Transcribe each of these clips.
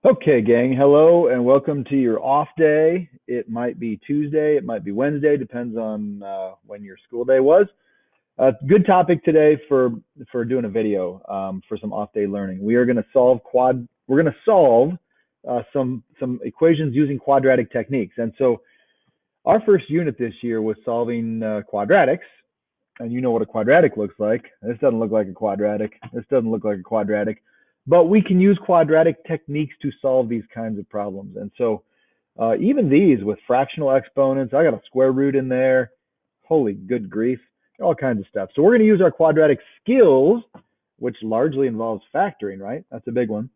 Okay, gang, hello and welcome to your off day. It might be Tuesday, it might be Wednesday, depends on when your school day was. Good topic today for doing a video for some off day learning. We are going to solve some equations using quadratic techniques. And so our first unit this year was solving quadratics, and you know what a quadratic looks like. This doesn't look like a quadratic. This doesn't look like a quadratic. But we can use quadratic techniques to solve these kinds of problems. And so even these with fractional exponents, I got a square root in there. Holy good grief, all kinds of stuff. So we're going to use our quadratic skills, which largely involves factoring, right? That's a big one,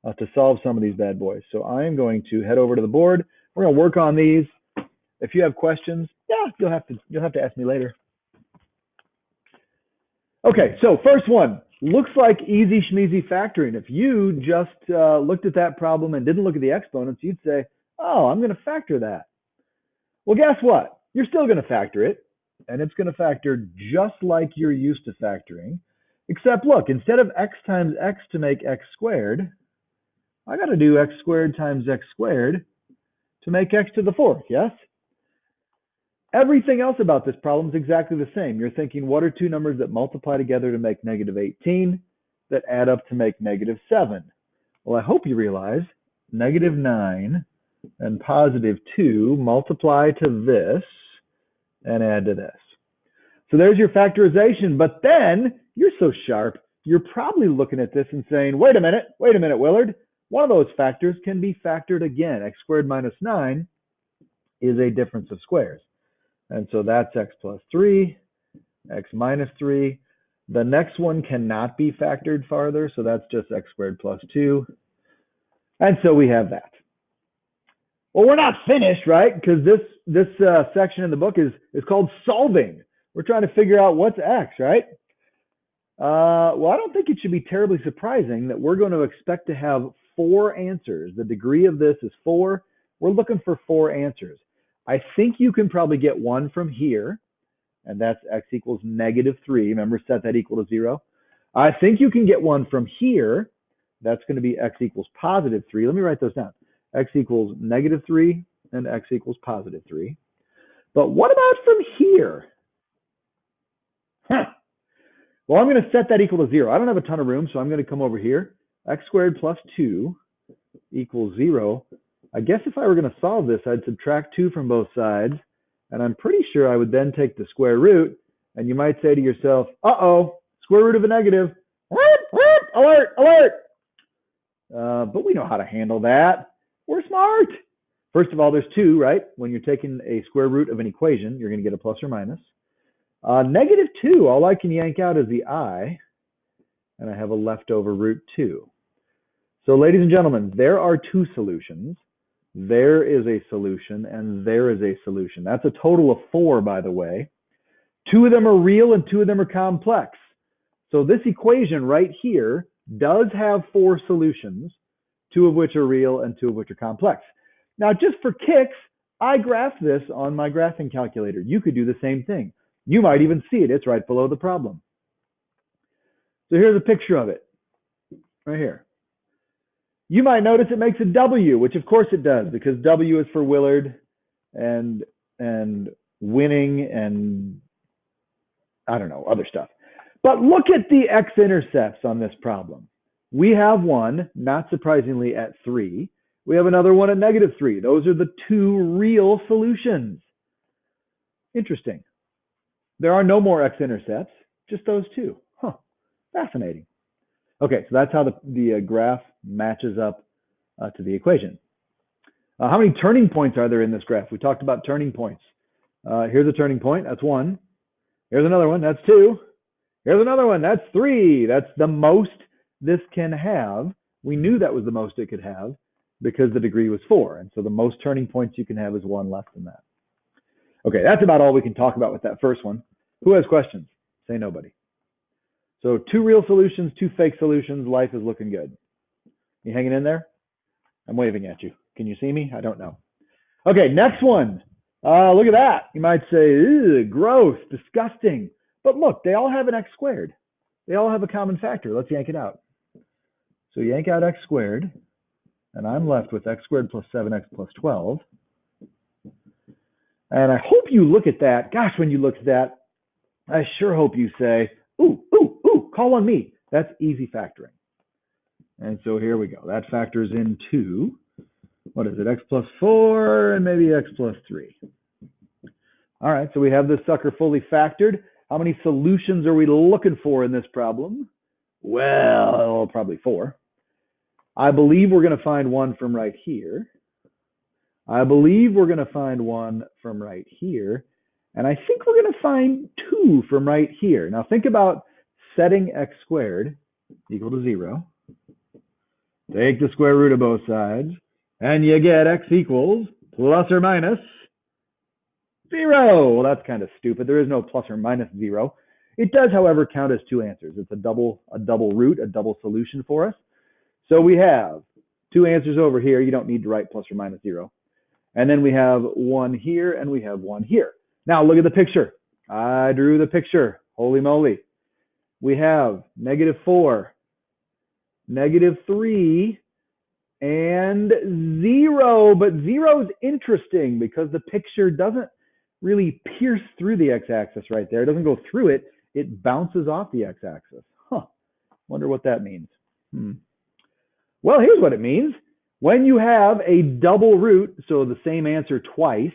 to solve some of these bad boys. So I am going to head over to the board. We're going to work on these. If you have questions, yeah, you'll have to ask me later. Okay, so first one. Looks like easy schmeezy factoring. If you just looked at that problem and didn't look at the exponents, you'd say, oh, I'm going to factor that. Well, guess what? You're still going to factor it, and it's going to factor just like you're used to factoring, except look, instead of x times x to make x squared, I got to do x squared times x squared to make x to the fourth, yes? Everything else about this problem is exactly the same. You're thinking, what are two numbers that multiply together to make negative 18 that add up to make negative 7? Well, I hope you realize negative 9 and positive 2 multiply to this and add to this. So there's your factorization. But then you're so sharp, you're probably looking at this and saying, wait a minute, Willard. One of those factors can be factored again. X squared minus 9 is a difference of squares. And so that's x plus 3, x minus 3. The next one cannot be factored farther, so that's just x squared plus 2. And so we have that. Well, we're not finished, right? Because this section in the book is called solving. We're trying to figure out what's x, right? Well, I don't think it should be terribly surprising that we're going to expect to have 4 answers. The degree of this is 4. We're looking for 4 answers. I think you can probably get one from here, and that's x equals negative 3. Remember, set that equal to 0. I think you can get one from here. That's going to be x equals positive 3. Let me write those down. X equals negative 3 and x equals positive 3. But what about from here? Well, I'm going to set that equal to 0. I don't have a ton of room, so I'm going to come over here. X squared plus 2 equals 0. I guess if I were going to solve this, I'd subtract 2 from both sides, and I'm pretty sure I would then take the square root, and you might say to yourself, uh-oh, square root of a negative. Alert, alert. But we know how to handle that. We're smart. First of all, there's 2, right? When you're taking a square root of an equation, you're going to get a plus or minus. Negative 2, all I can yank out is the I, and I have a leftover root 2. So ladies and gentlemen, there are 2 solutions. There is a solution, and there is a solution. That's a total of 4, by the way. 2 of them are real, and 2 of them are complex. So this equation right here does have 4 solutions, 2 of which are real and 2 of which are complex. Now, just for kicks, I graphed this on my graphing calculator. You could do the same thing. You might even see it. It's right below the problem. So here's a picture of it, right here. You might notice it makes a W, which of course it does, because W is for Willard and winning and I don't know, other stuff. But look at the x-intercepts on this problem. We have one, not surprisingly, at 3. We have another one at negative 3. Those are the 2 real solutions. Interesting. There are no more x-intercepts, just those 2. Huh, fascinating. Okay, so that's how the graph matches up to the equation. How many turning points are there in this graph? We talked about turning points. Here's a turning point, that's 1. Here's another one, that's 2. Here's another one, that's 3. That's the most this can have. We knew that was the most it could have because the degree was 4. And so the most turning points you can have is 1 less than that. Okay, that's about all we can talk about with that first one. Who has questions? Say nobody. So 2 real solutions, 2 fake solutions. Life is looking good. You hanging in there? I'm waving at you. Can you see me? I don't know. Okay, next one. Look at that. You might say, gross, disgusting. But look, they all have an x squared. They all have a common factor. Let's yank it out. So yank out x squared, And I'm left with x squared plus 7x plus 12. And I hope you look at that. Gosh, when you look at that, I sure hope you say, ooh, ooh, ooh, call on me. That's easy factoring. And so here we go. That factors into, what is it, x plus 4 and maybe x plus 3. All right, so we have this sucker fully factored. How many solutions are we looking for in this problem? Well, probably 4. I believe we're going to find one from right here. I believe we're going to find one from right here. And I think we're going to find 2 from right here. Now think about setting x squared equal to 0. Take the square root of both sides, and you get x equals plus or minus 0. Well, that's kind of stupid. There is no plus or minus 0. It does, however, count as 2 answers. It's a double root, a double solution for us. So we have 2 answers over here. You don't need to write plus or minus 0. And then we have 1 here, and we have 1 here. Now look at the picture. I drew the picture. Holy moly. We have -4, -3, and 0. But 0 is interesting because the picture doesn't really pierce through the x-axis right there. It doesn't go through it. It bounces off the x-axis. Wonder what that means. Well, here's what it means. When you have a double root, so the same answer twice,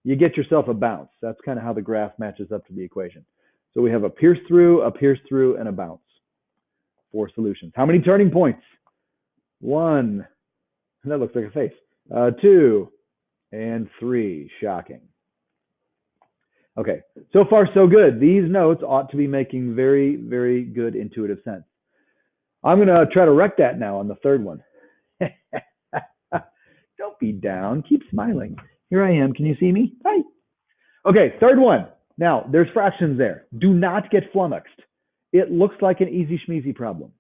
you get yourself a bounce. That's kind of how the graph matches up to the equation. So we have a pierce through, and a bounce. 4 solutions. How many turning points? 1. That looks like a face. 2 and 3. Shocking. Okay, so far so good. These notes ought to be making very, very good intuitive sense. I'm going to try to wreck that now on the third one. Don't be down. Keep smiling. Here I am. Can you see me? Hi. Okay, third one. Now, there's fractions there. Do not get flummoxed. It looks like an easy schmeezy problem.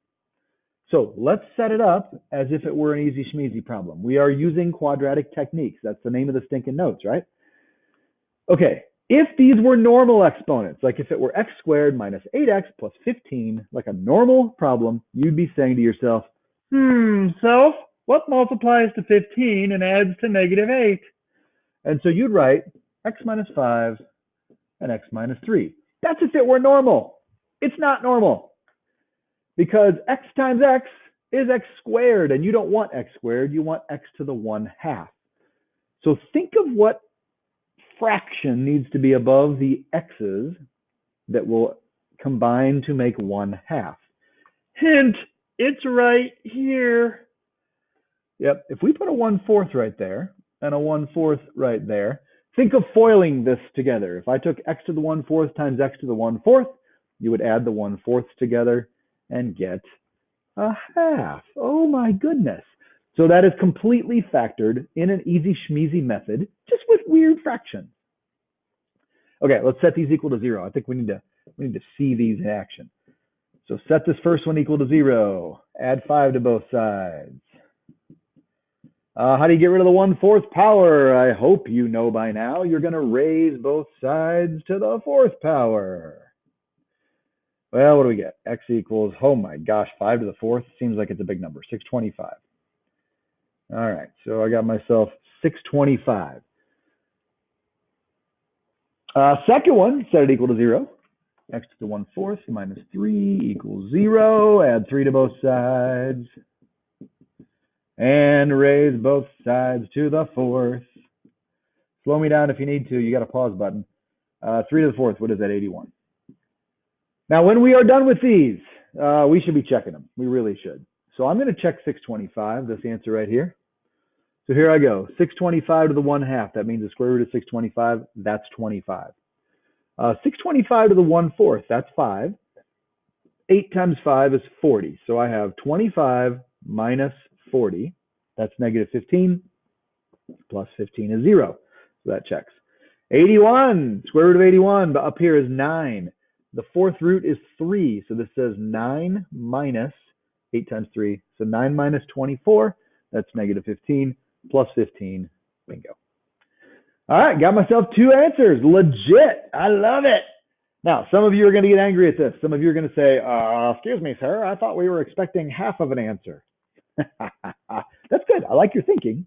So let's set it up as if it were an easy schmeezy problem. We are using quadratic techniques. That's the name of the stinking notes, right? Okay, if these were normal exponents, like if it were x squared minus 8x plus 15, like a normal problem, you'd be saying to yourself, so what multiplies to 15 and adds to -8? And so you'd write x minus 5 and x minus 3. That's if it were normal. It's not normal because x times x is x squared, and you don't want x squared. You want x to the 1/2. So think of what fraction needs to be above the x's that will combine to make 1/2. Hint, it's right here. Yep, if we put a 1/4 right there and a 1/4 right there, think of foiling this together. If I took x to the 1/4 times x to the 1/4, you would add the 1/4 together and get a half. Oh my goodness. So that is completely factored in an easy schmeezy method, just with weird fractions. Okay, let's set these equal to 0. I think we need to see these in action. So set this first one equal to 0. Add 5 to both sides. How do you get rid of the 1/4 power? I hope you know by now. You're going to raise both sides to the 4th power. Well, what do we get? X equals, oh my gosh, 5 to the 4th. Seems like it's a big number, 625. All right, so I got myself 625. Second one, set it equal to 0. X to the 1/4 minus 3 equals 0. Add 3 to both sides. And raise both sides to the 4th. Slow me down if you need to. You got a pause button. 3 to the 4th, what is that? 81. Now, when we are done with these, we should be checking them. We really should. So I'm going to check 625, this answer right here. So here I go. 625 to the 1/2. That means the square root of 625. That's 25. 625 to the 1/4. That's 5. 8 times 5 is 40. So I have 25 minus 40. That's -15. Plus 15 is 0. So that checks. 81. Square root of 81. But up here is 9. The 4th root is 3. So this says 9 minus 8 times 3. So 9 minus 24. That's -15. Plus 15. Bingo. All right. Got myself 2 answers. Legit. I love it. Now, some of you are going to get angry at this. Some of you are going to say, excuse me, sir, I thought we were expecting half of an answer. That's good. I like your thinking.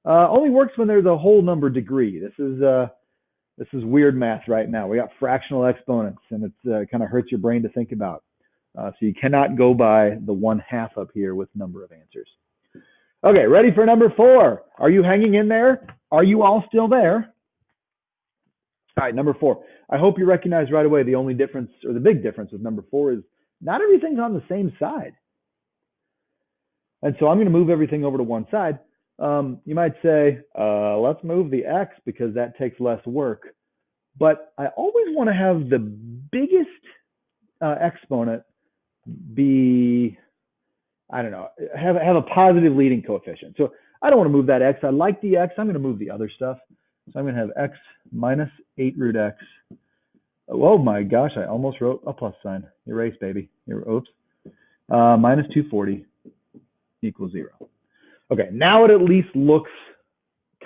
Only works when there's a whole number degree. This is weird math right now. We got fractional exponents, and it kind of hurts your brain to think about. So you cannot go by the 1/2 up here with number of answers. Okay, ready for number 4. Are you hanging in there? Are you all still there? All right, number 4. I hope you recognize right away the only difference, or the big difference with number 4 is not everything's on the same side. And so I'm going to move everything over to one side. You might say, let's move the x because that takes less work. But I always want to have the biggest exponent be, I don't know, have a positive leading coefficient. So I don't want to move that x. I like the x. I'm going to move the other stuff. So I'm going to have x minus 8 root x. Oh my gosh, I almost wrote a plus sign. Erase, baby. Oops. Minus 240 equals 0. Okay, now it at least looks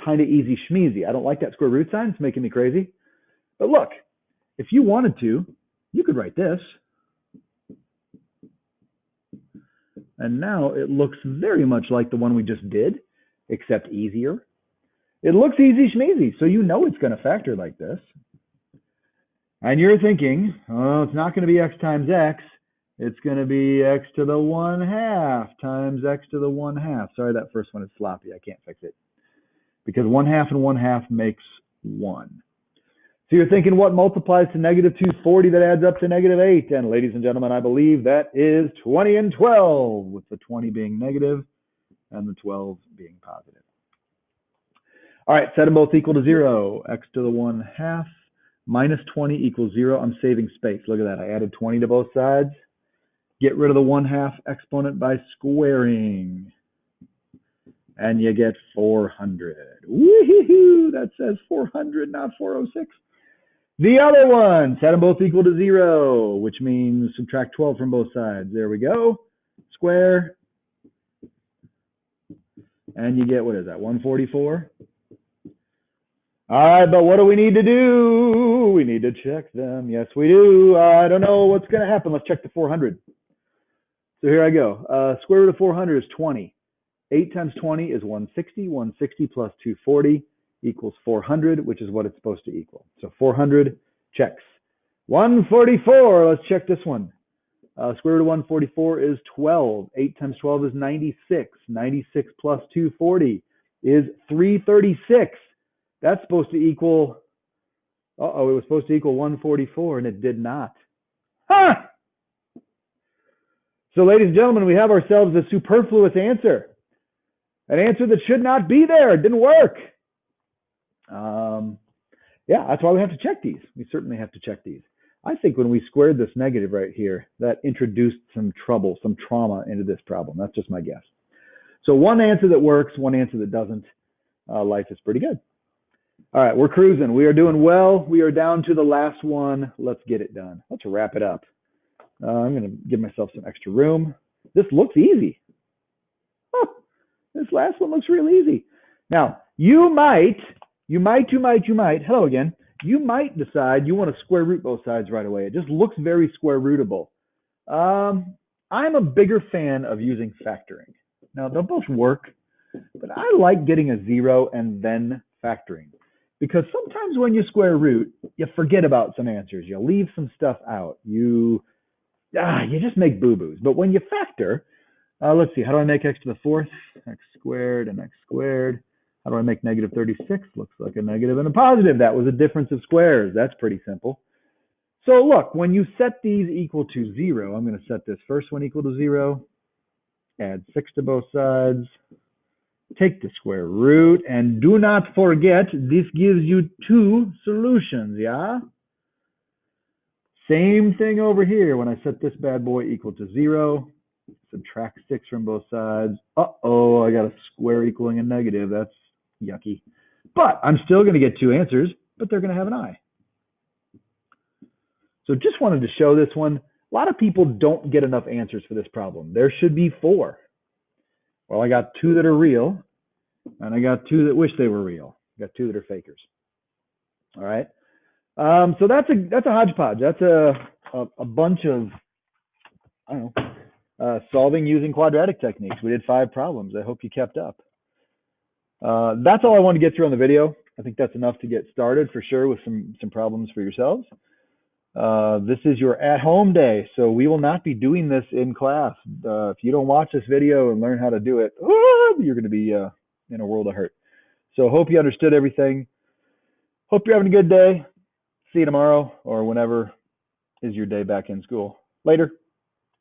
kind of easy schmeezy. I don't like that square root sign. It's making me crazy. But look, if you wanted to, you could write this. And now it looks very much like the one we just did, except easier. It looks easy schmeezy, so you know it's going to factor like this. And you're thinking, oh, it's not going to be x times x. It's going to be x to the 1/2 times x to the 1/2. Sorry, that first one is sloppy. I can't fix it. Because 1/2 and 1/2 makes 1. So you're thinking what multiplies to negative 240 that adds up to negative 8? And ladies and gentlemen, I believe that is 20 and 12, with the 20 being negative and the 12 being positive. All right, set them both equal to 0. X to the 1/2 minus 20 equals 0. I'm saving space. Look at that. I added 20 to both sides. Get rid of the 1/2 exponent by squaring. And you get 400. Woohoo! That says 400, not 406. The other one, set them both equal to 0, which means subtract 12 from both sides. There we go. Square. And you get, what is that, 144? All right, but what do we need to do? We need to check them. Yes, we do. I don't know what's going to happen. Let's check the 400. So here I go. Square root of 400 is 20. 8 times 20 is 160. 160 plus 240 equals 400, which is what it's supposed to equal. So 400 checks. 144, let's check this one. Square root of 144 is 12. 8 times 12 is 96. 96 plus 240 is 336. That's supposed to equal, it was supposed to equal 144, and it did not. Huh! So ladies and gentlemen, we have ourselves a superfluous answer. An answer that should not be there. It didn't work. Yeah, that's why we have to check these. We certainly have to check these. I think when we squared this negative right here, that introduced some trouble, some trauma into this problem. That's just my guess. So one answer that works, one answer that doesn't. Life is pretty good. All right, we're cruising. We are doing well. We are down to the last one. Let's get it done. Let's wrap it up. I'm going to give myself some extra room. This looks easy. Oh, this last one looks real easy. Now, you might, hello again, you might decide you want to square root both sides right away. It just looks very square rootable. I'm a bigger fan of using factoring. Now, they'll both work, but I like getting a 0 and then factoring. Because sometimes when you square root, you forget about some answers. You leave some stuff out. You just make boo-boos. But when you factor, let's see, how do I make x to the 4th? X squared and x squared. How do I make negative 36? Looks like a negative and a positive. That was a difference of squares. That's pretty simple. So look, when you set these equal to 0, I'm going to set this first one equal to 0. Add 6 to both sides. Take the square root, and do not forget, this gives you 2 solutions, yeah? Same thing over here. When I set this bad boy equal to 0, subtract 6 from both sides. Uh-oh, I got a square equaling a negative. That's yucky. But I'm still going to get 2 answers, but they're going to have an I. So just wanted to show this one. A lot of people don't get enough answers for this problem. There should be 4. Well, I got 2 that are real, and I got 2 that wish they were real. I got 2 that are fakers. All right. So that's a hodgepodge. That's a bunch of, I don't know, solving using quadratic techniques. We did 5 problems. I hope you kept up. That's all I wanted to get through on the video. I think that's enough to get started for sure with some problems for yourselves. This is your at-home day, so we will not be doing this in class. If you don't watch this video and learn how to do it, you're going to be in a world of hurt. So hope you understood everything. Hope you're having a good day. See you tomorrow or whenever is your day back in school. Later.